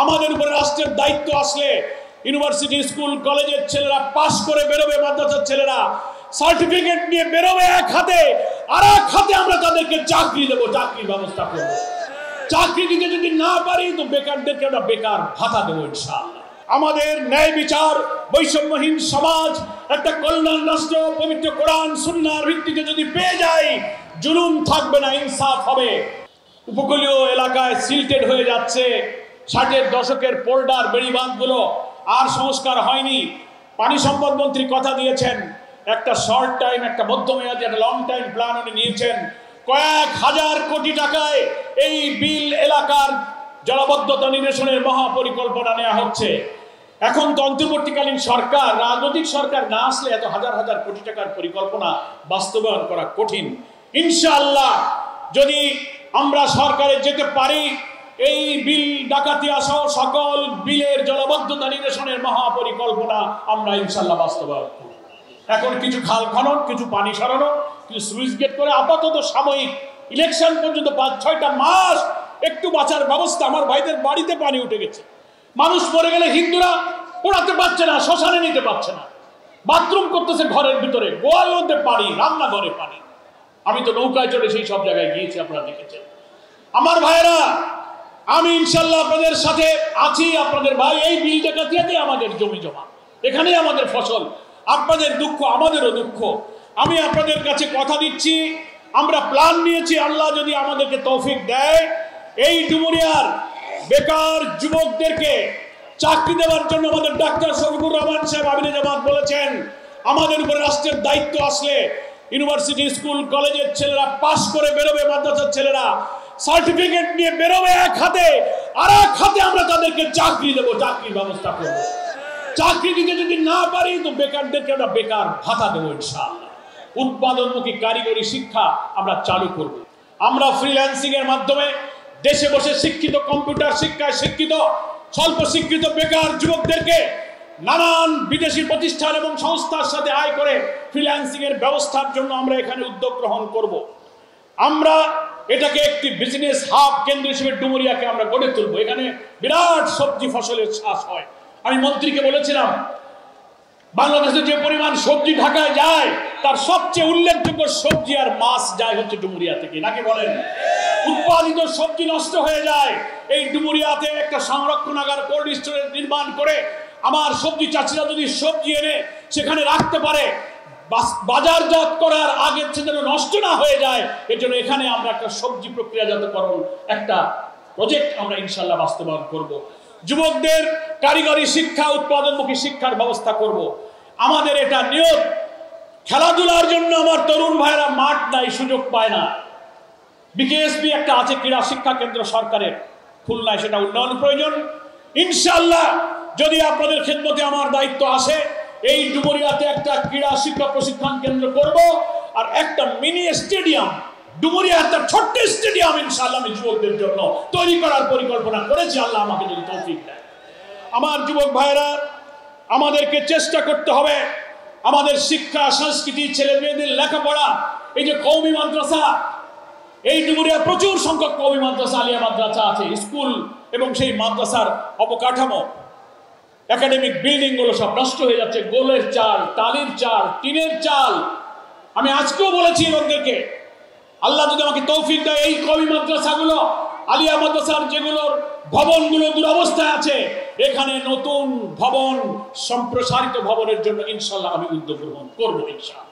আমাদের উপরে রাষ্ট্রের দায়িত্ব আসলে ইউনিভার্সিটি স্কুল কলেজের ছেলেরা পাশ করে বেরোবে, মাদ্রাসার ছেলেরা সার্টিফিকেট নিয়ে বেরোবে এক হাতে, আর এক হাতে আমরা তাদেরকে চাকরি দেবো, চাকরির ব্যবস্থা করবো। চাকরি দিতে যদি না পারি তো বেকারদেরকে আমরা বেকার ভাতা দেবো ইনশাআল্লাহ। আমাদের ন্যায় বিচার, বৈষম্যহীন সমাজ, একটা কল্যাণ রাষ্ট্র পবিত্র কোরআন সুন্নাহর ভিত্তিতে যদি পেয়ে যাই, জুলুম থাকবে না, ইনসাফ হবে। উপকূলীয় এলাকায় সিল্টেড হয়ে যাচ্ছে 60-এর দশকের পোল্ডার বেড়িবাঁধগুলো, আর সংস্কার হয়নি। পানি সম্পদ মন্ত্রী কথা দিয়েছেন, একটা শর্ট টাইম, একটা মধ্যমেয়াদী, একটা লং টাইম প্ল্যান উনি নিয়েছেন। কয়েক হাজার কোটি টাকায় এই বিল এলাকার জলাবদ্ধতা নিরসনের মহাপরিকল্পনা নেওয়া হচ্ছে। এখন তো অন্তর্বর্তীকালীন সরকার, রাজনৈতিক সরকার না আসলে এত হাজার হাজার কোটি টাকার পরিকল্পনা বাস্তবায়ন করা কঠিন। ইনশাআল্লাহ যদি আমরা সরকারে যেতে পারি, এই বিল ডাকাতিয়া সহ সকল বিলের জলাবদ্ধতা নিরসনের মহাপরিকল্পনা আমরা ইনশাআল্লাহ বাস্তবায়ন করব। এখন কিছু খাল খনন, কিছু পানি সরানো, কিছু সুইচ গেট করে আপাতত সাময়িক ইলেকশন পর্যন্ত 5-6টা মাস একটু বাঁচার ব্যবস্থা। আমার ভাইদের বাড়িতে পানি উঠে গেছে, মানুষ মরে গেলে হিন্দুরা পোড়াতে পারছে না, শ্মশানে নিতে পারছে না, বাথরুম করতেছে ঘরের ভিতরে, গোয়াল মধ্যে পানি, রান্নাঘরে পানি। আমি তো নৌকায় চড়ে সেই সব জায়গায় গিয়েছি, আপনারা দেখেছেন। আমার ভাইরা, আমি ইনশাল্লাহ আপনাদের সাথে আছি, আপনাদের ভাই। এই বিল ডাকাতিয়াতে আমাদের জমি জমা, এখানেই আমাদের ফসল। আপনাদের দুঃখ আমাদেরও দুঃখ। আমি আপনাদের কাছে কথা দিচ্ছি, আমরা প্ল্যান নিয়েছি, আল্লাহ যদি আমাদেরকে তৌফিক দেয়, এই ডুমুরিয়ার বেকার যুবকদেরকে চাকরি দেওয়ার জন্য আমাদের ডাক্তার শফিকুর রহমান সাহেব আমিনে জামাত বলেছেন, আমাদের উপরে রাষ্ট্রের দায়িত্ব আসলে ইউনিভার্সিটি স্কুল কলেজের ছেলেরা পাশ করে বেরোবে, মাদ্রাসার ছেলেরা সার্টিফিকেট নিয়ে বেরোবে এক হাতে, আর এক হাতে আমরা তাদেরকে চাকরি দেবো, চাকরির ব্যবস্থা করবো। চাকরি দিতে যদি না পারি তো বেকারদেরকে আমরা বেকার ভাতা দেবো ইনশাআল্লাহ। উৎপাদনমুখী কারিগরি শিক্ষা আমরা চালু করব। আমরা ফ্রিল্যান্সিং এর মাধ্যমে দেশে বসে শিক্ষিত, কম্পিউটার শিক্ষায় শিক্ষিত, স্বল্প শিক্ষিত বেকার যুবকদেরকে নানান বিদেশি প্রতিষ্ঠান এবং সংস্থার সাথে আয় করে ফ্রিল্যান্সিং এর ব্যবস্থার জন্য আমরা এখানে উদ্যোগ গ্রহণ করব। আমরা এটাকে একটি বিজনেস হাব কেন্দ্র হিসেবে ডুমুরিয়াকে আমরা গড়ে তুলব। এখানে বিরাট সবজি ফসলের চাষ হয়। আমি মন্ত্রীকে বলেছিলাম, বাংলাদেশে যে পরিমাণ সবজি ঢাকায় যায়, তার সবচেয়ে উল্লেখযোগ্য সবজি আর মাছ যায় হচ্ছে ডুমুরিয়া থেকে, নাকি বলেন? উৎপাদিত সবজি নষ্ট হয়ে যায়। এই ডুমুরিয়াতে একটা সংরক্ষণাগার, কোল্ড স্টোরেজ নির্মাণ করে আমার সবজি চাষিরা যদি সবজি এনে সেখানে রাখতে পারে, বাজারজাত করার আগে যেন নষ্ট না হয়ে যায়, এর জন্য এখানে আমরা একটা সবজি প্রক্রিয়াজাতকরণ একটা প্রজেক্ট আমরা ইনশাল্লাহ বাস্তবায়ন করব। যুবকদের কারিগরি শিক্ষা, উৎপাদনমুখী শিক্ষার ব্যবস্থা করব। আমাদের এটা নিয়ত। খেলাধুলার জন্য আমার তরুণ ভাইরা মাঠ নাই, সুযোগ পায় না। বিকেএসপি একটা আছে ক্রীড়া শিক্ষা কেন্দ্র সরকারের খুলনায়, সেটা উন্নয়ন প্রয়োজন। ইনশাআল্লাহ যদি আপনাদের খেদমতে আমার দায়িত্ব আসে, এই ডুমুরিয়াতে একটা ক্রীড়া শিক্ষা প্রশিক্ষণ কেন্দ্র করব, আর একটা মিনি স্টেডিয়াম, ডুমুরিয়া একটা ছোট্ট স্টেডিয়াম ইনশাআল্লাহ আমি যুবকদের জন্য তৈরি করার পরিকল্পনা করেছি, আল্লাহ আমাকে যদি তৌফিক দেয়। আমার যুবক ভাইরা, আমাদেরকে চেষ্টা করতে হবে আমাদের শিক্ষা, সংস্কৃতি, ছেলে মেয়েদের লেখাপড়া, এই যে কওমি মাদ্রাসা, এই ডুমুরিয়া প্রচুর সংখ্যক কওমি মাদ্রাসা, আলিয়া মাদ্রাসা আছে, স্কুল এবং সেই মাদ্রাসার অবকাঠামো, একাডেমিক বিল্ডিং গুলো সব নষ্ট হয়ে যাচ্ছে। গোলের চাল, টালির চাল, টিনের চাল। আমি আজকেও বলেছি লোকদেরকে, আল্লাহ যদি আমাকে তৌফিক দেয়, এই কওমি মাদ্রাসাগুলো, আলিয়া মাদ্রাসার যেগুলোর ভবনগুলো দুরবস্থায় আছে, এখানে নতুন ভবন, সম্প্রসারিত ভবনের জন্য ইনশাআল্লাহ আমি উদ্যোগ গ্রহণ করবো ইনশাআল্লাহ।